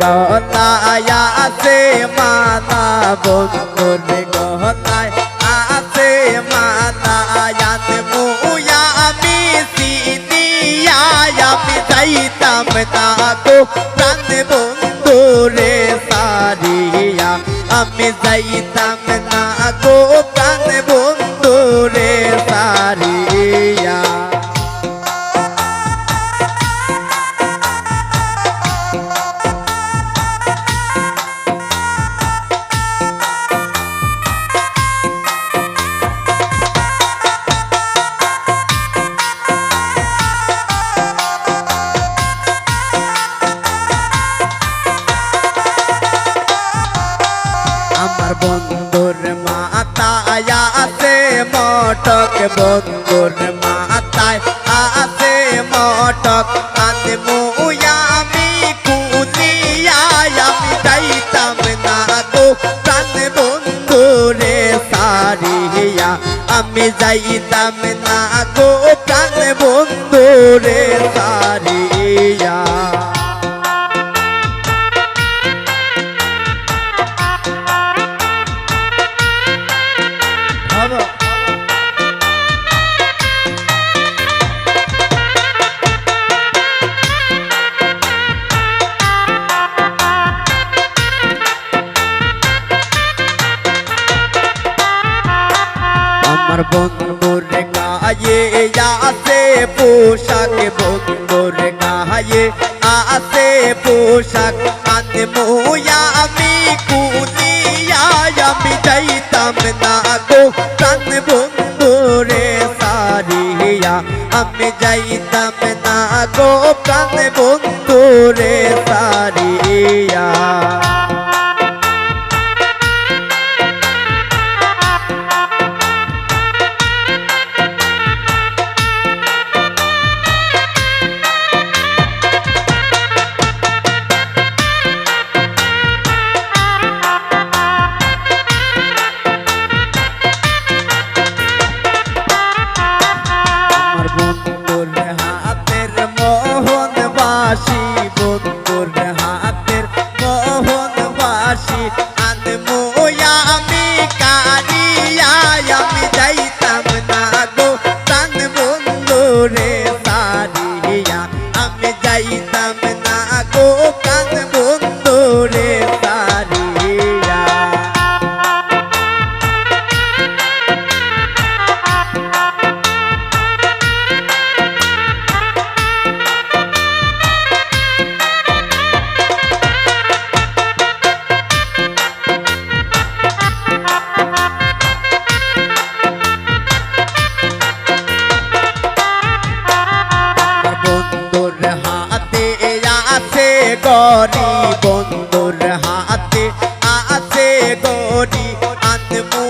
গলায় আছে মালা, বন্ধুর গলায় আছে মালা, আনবো আমি সিনিয়া, আমি যাইতাম না গো প্রাণ বন্ধুরে সারিয়া, আমি যাইতাম না গো প্রাণ বন্ধুরে সারিয়া। আমার বন্ধুর মাথায় আছে মটক, বন্ধুর মাথায় আছে মটক, আনবো আমি কুলিয়া, আমি যাইতাম না গো প্রাণ বন্ধুরে সারিয়া, আমি যাইতাম না গো প্রাণ বন্ধুরে সারিয়া। আমার বন্ধুর গায়ে আছে পোশাক, বন্ধুর গায়ে আছে পোশাক, আনবো আমি কুলিয়া, আমি যাইতাম না গো প্রাণ বন্ধুরে সারিয়া, আমি যাইতাম না গো প্রাণ বন্ধুরে সারিয়া। বন্ধুর হাতের মোহন বাসি, বন্ধুর হাতের মোহন বাসি, আনবো আমি কারিয়া, আমি যাইতাম না গো প্রাণ বন্ধুরে সারিয়া, আমি যাইতাম না গো প্রাণ বন্ধুরে সারিয়া। বন্ধুর হাতে আছে গরি, বন্ধুর হাতে আছে গরি, আনবো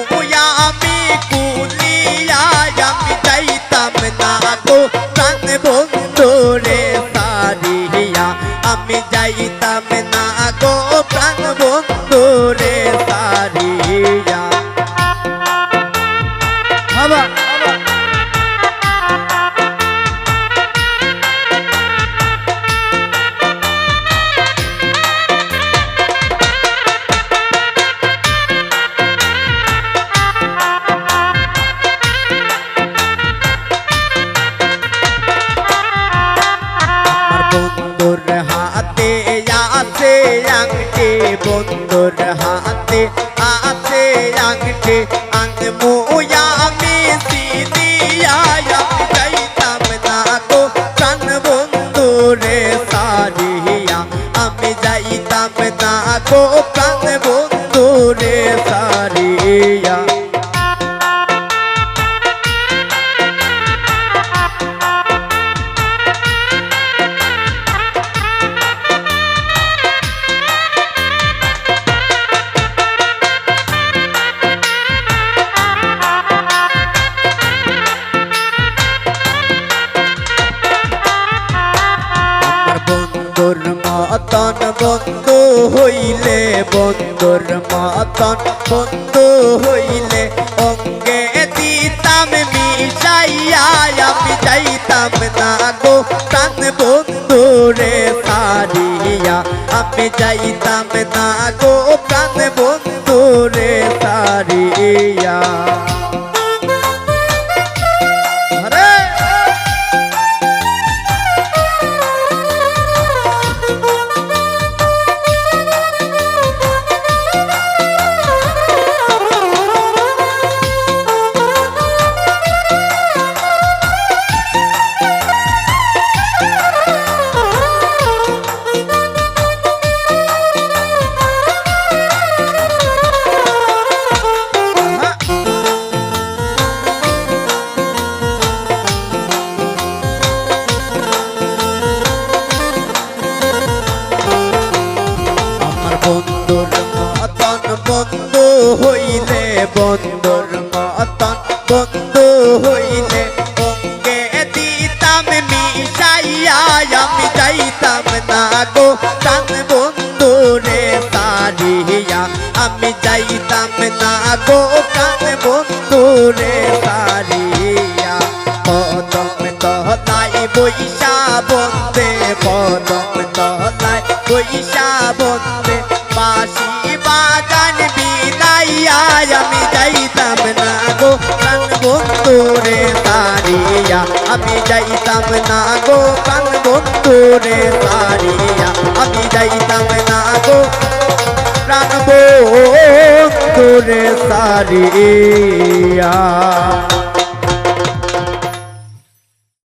আমি কুলিয়া, আমি যাইতাম না গো প্রাণ বন্ধুরে সারিয়া, আমি যাইতাম না গো প্রাণ বন্ধুরে সারিয়া। বন্ধুর হাতে আছে আংটি, বন্ধুর হাতে আছে আংটি, আনবো আমি সিনিয়া, আমি যাইতাম না গো প্রাণ বন্ধুরে সারিয়া, আমি যাইতাম না গো প্রাণ বন্ধুরে সারিয়া। বন্ধুর মতন বন্ধু হইলে, বন্ধুর মতন বন্ধু হইলে, অঙ্গে দিতাম মিশাইয়া, আমি যাইতাম না গো প্রাণ বন্ধুরে সারিয়া, আমি যাইতাম না গো প্রাণ বন্ধু রে সারিয়া। বন্ধুর মতন বন্ধু হইলে বন্ধুর মতন বন্ধু হইলে অঙ্গে দিতাম মিশাইয়া আমি যাইতাম না গো প্রাণ বন্ধু রে সারিয়া। আমি যাইতাম না গো প্রাণ বন্ধু রে সারিয়া। পদম তহলাই বৈশা বন্দে পদম তহলাই বৈশা বন্দে বাঁশি বাজান বিদাইয়া আমি যাইতাম না গো প্রাণ বন্ধু রে সারিয়া। আমি যাইতাম না গো প্রাণ বন্ধু রে সারিয়া। আমি যাইতাম না গো প্রাণ বন্ধু রে সারিয়া।